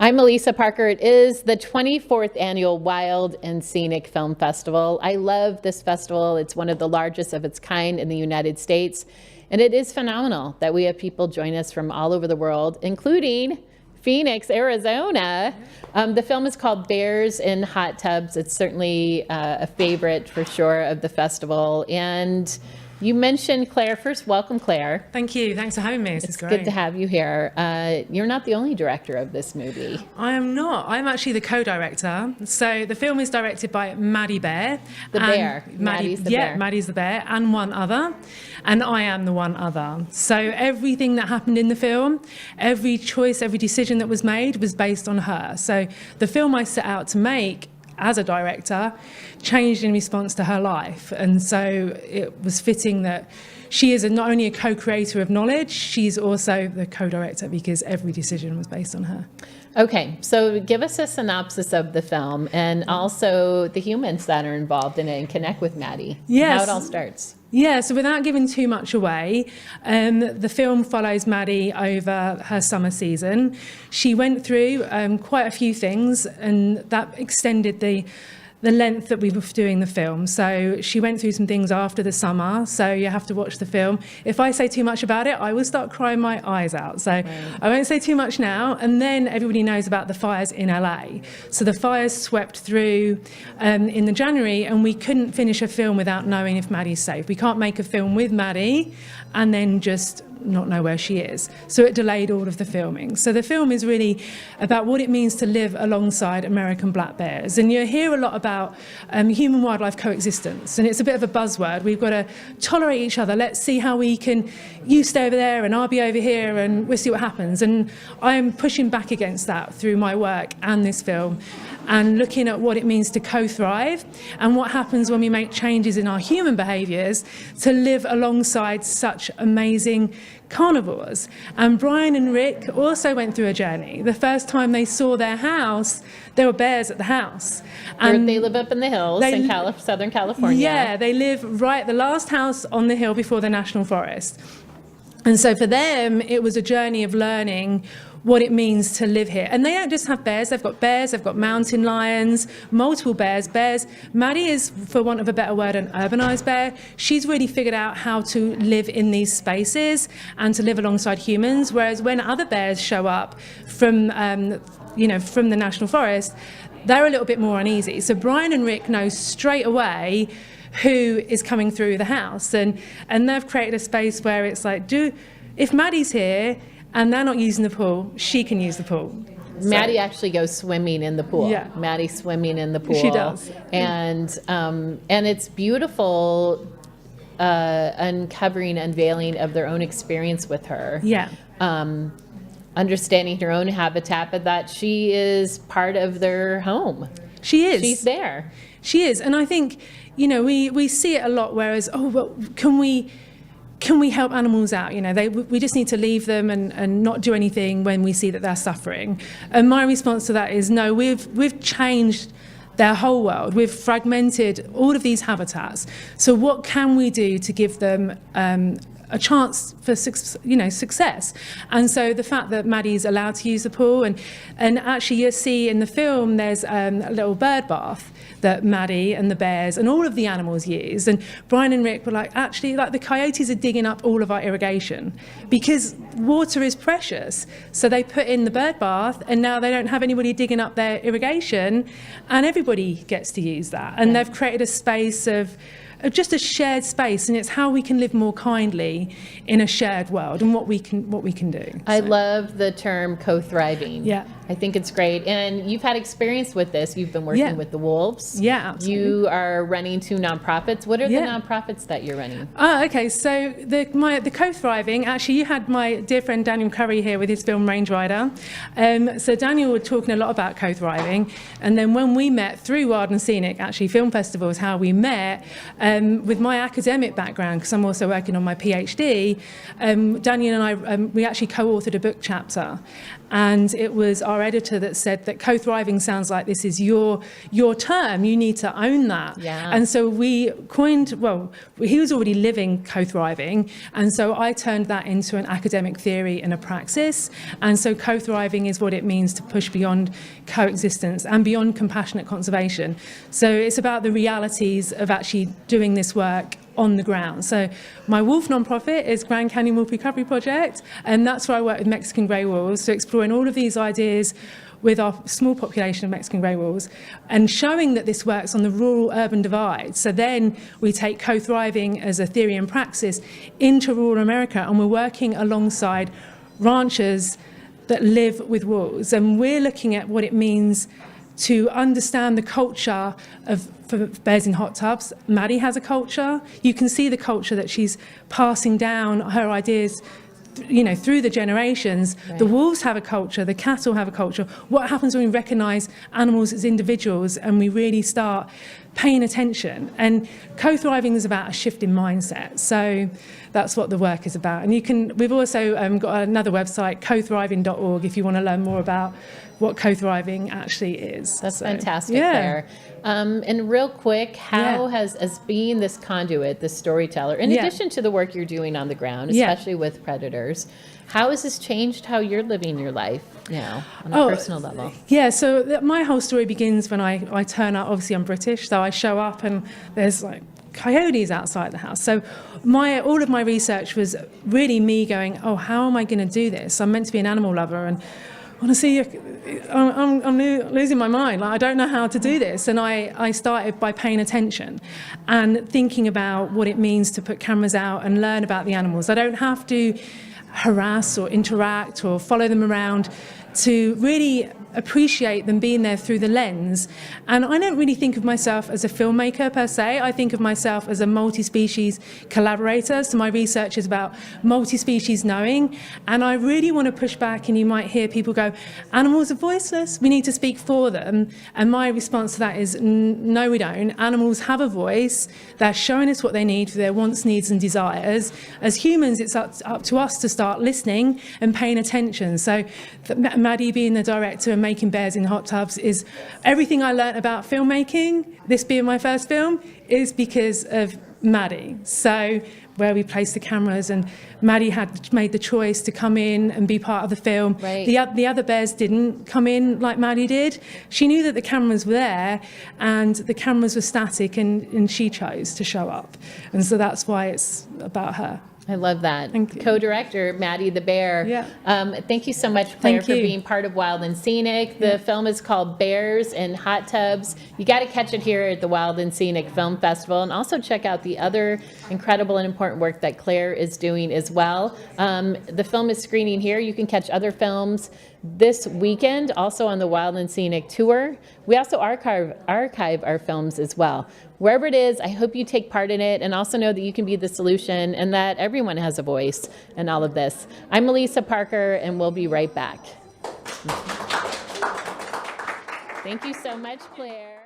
I'm Elisa Parker. It is the 24th annual Wild and Scenic Film Festival. I love this festival. It's one of the largest of its kind in the United States. And it is phenomenal that we have people join us from all over the world, including Phoenix, Arizona. The film is called Bears in Hot Tubs. It's certainly a favorite for sure of the festival. And you mentioned Claire. First, welcome, Claire. Thank you. Thanks for having me. This is great. It's good to have you here. You're not the only director of this movie. I am not. I'm actually the co-director. So the film is directed by Maddie Bear. The bear. Maddie's the bear. Yeah, Maddie's the bear, and one other. And I am the one other. So everything that happened in the film, every choice, every decision that was made was based on her. So the film I set out to make as a director changed in response to her life. And so it was fitting that she is not only a co-creator of knowledge, she's also the co-director because every decision was based on her. Okay, so give us a synopsis of the film and also the humans that are involved in it and connect with Maddie. Yes. How it all starts. Yeah, so without giving too much away, the film follows Maddie over her summer season. She went through quite a few things, and that extended the length that we were doing the film. So she went through some things after the summer, so you have to watch the film. If I say too much about it, I will start crying my eyes out. So I won't say too much now. And then everybody knows about the fires in LA. So the fires swept through in the January, and we couldn't finish a film without knowing if Maddie's safe. We can't make a film with Maddie and then just not know where she is. So it delayed all of the filming. So the film is really about what it means to live alongside American black bears. And you hear a lot about human-wildlife coexistence, and it's a bit of a buzzword. We've got to tolerate each other. Let's see how we can, you stay over there and I'll be over here and we'll see what happens. And I'm pushing back against that through my work and this film, and looking at what it means to co-thrive and what happens when we make changes in our human behaviours to live alongside such amazing carnivores. And Brian and Rick also went through a journey. The first time they saw their house, there were bears at the house. And they live up in the hills in Southern California. Yeah, they live right at the last house on the hill before the National Forest. And so for them, it was a journey of learning what it means to live here. And they don't just have bears, they've got mountain lions, multiple bears. Maddie is, for want of a better word, an urbanized bear. She's really figured out how to live in these spaces and to live alongside humans, whereas when other bears show up from the National Forest, they're a little bit more uneasy. So Brian and Rick know straight away who is coming through the house, and they've created a space where it's like, if Maddie's here and they're not using the pool, she can use the pool. Maddie actually goes swimming in the pool. Yeah. Maddie's swimming in the pool. She does. And it's beautiful unveiling of their own experience with her. Yeah. Understanding her own habitat, but that she is part of their home. She is. She's there. She is. And I think, we see it a lot, whereas, can we help animals out? We just need to leave them and not do anything when we see that they're suffering. And my response to that is, no, we've changed their whole world. We've fragmented all of these habitats. So what can we do to give them a chance for success? And so the fact that Maddie's allowed to use the pool, and actually you'll see in the film there's a little bird bath that Maddie and the bears and all of the animals use. And Brian and Rick were like, actually, the coyotes are digging up all of our irrigation because water is precious. So they put in the bird bath, and now they don't have anybody digging up their irrigation, and everybody gets to use that. And they've created a space of just a shared space, and it's how we can live more kindly in a shared world and what we can do. I love the term co-thriving. Yeah. I think it's great. And you've had experience with this. You've been working with the wolves. Yeah, absolutely. You are running 2 nonprofits. What are the nonprofits that you're running? Okay, so the co-thriving, actually you had my dear friend Daniel Curry here with his film Range Rider. So Daniel was talking a lot about co-thriving, and then when we met through Wild and Scenic, actually film festival is how we met, with my academic background, because I'm also working on my PhD, Daniel and I, we actually co-authored a book chapter. And it was our editor that said that co-thriving sounds like this is your term. You need to own that. Yeah. And so we coined, well, he was already living co-thriving. And so I turned that into an academic theory and a praxis. And so co-thriving is what it means to push beyond coexistence and beyond compassionate conservation. So it's about the realities of actually doing this work on the ground. So my wolf nonprofit is Grand Canyon Wolf Recovery Project, and that's where I work with Mexican grey wolves, so exploring all of these ideas with our small population of Mexican grey wolves and showing that this works on the rural-urban divide. So then we take co-thriving as a theory and praxis into rural America, and we're working alongside ranchers that live with wolves, and we're looking at what it means to understand the culture for bears in hot tubs. Maddie has a culture. You can see the culture that she's passing down her ideas, through the generations. Right. The wolves have a culture, the cattle have a culture. What happens when we recognise animals as individuals and we really start paying attention? And co-thriving is about a shift in mindset. So that's what the work is about. And we've also got another website, cothriving.org, if you want to learn more about what co-thriving actually is. That's fantastic, Claire. And real quick, how has, as being this conduit, this storyteller, in addition to the work you're doing on the ground, especially with predators, how has this changed how you're living your life now on a personal level? Yeah, so my whole story begins when I turn up. Obviously, I'm British, so I show up and there's like coyotes outside the house. So all of my research was really me going, how am I going to do this? I'm meant to be an animal lover, and honestly, I'm losing my mind. Like, I don't know how to do this. And I started by paying attention and thinking about what it means to put cameras out and learn about the animals. I don't have to harass or interact or follow them around to really appreciate them being there through the lens. And I don't really think of myself as a filmmaker per se. I think of myself as a multi-species collaborator. So my research is about multi-species knowing. And I really want to push back, and you might hear people go, animals are voiceless, we need to speak for them. And my response to that is, no, we don't. Animals have a voice. They're showing us what they need for their wants, needs and desires. As humans, it's up to us to start listening and paying attention. So Maddie being the director and making bears in hot tubs is everything I learned about filmmaking, this being my first film, is because of Maddie. So where we placed the cameras, and Maddie had made the choice to come in and be part of the film. Right. The other bears didn't come in like Maddie did. She knew that the cameras were there and the cameras were static, and she chose to show up. And so that's why it's about her. I love that. Thank you. Co-director, Maddie the Bear. Yeah. Thank you so much, Claire, Thank for you. being part of Wild and Scenic. The film is called Bears in Hot Tubs. You got to catch it here at the Wild and Scenic Film Festival, and also check out the other incredible and important work that Claire is doing as well. The film is screening here. You can catch other films this weekend, also on the Wild and Scenic Tour. We also archive our films as well. Wherever it is, I hope you take part in it, and also know that you can be the solution and that everyone has a voice in all of this. I'm Elisa Parker, and we'll be right back. Thank you so much, Claire.